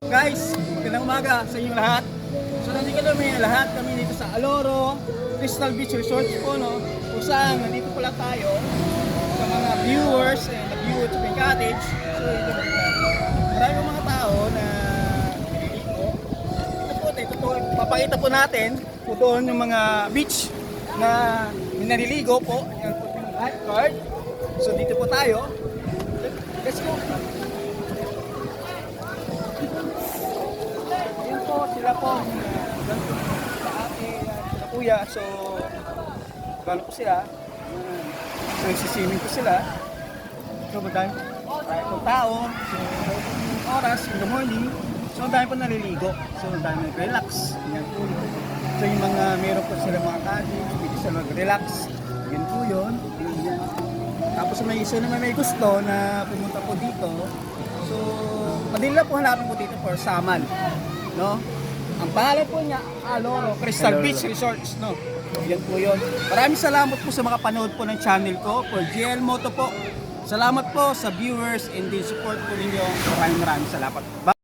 Guys, magandang umaga sa inyong lahat. So nandito kami lahat dito sa Aloro Crystal Beach Resort po, no? Kung saan nandito pala tayo sa mga viewers and nag-view sa cottage. So ito, maraming mga tao na nililigo. Ito po, papakita po natin po doon yung mga beach na naliligo po. Yan po yung lifeguard. So dito po tayo. Let's go. Yan po, sila po. Sa ate, sa kuya. So, gano'n po sila. So, nagsiswimming po sila. So, madami po tao. So, oras in the morning. So, ang dami po naliligo. So, ang dami relax. Yan po. So, yung mga meron po sila mga cottage, dito sila mag-relax. Yan po yun. Yan. Tapos may isa naman may gusto na pumunta po dito. So, madali lang po hanapin po dito for Samal. No? Ang pangalan po niya, Aloro Crystal Beach Resorts, no? Yan po yun. Maraming salamat po sa mga panood po ng channel ko for GL Moto po. Salamat po sa viewers and din support po ninyo. Maraming salamat. Bye.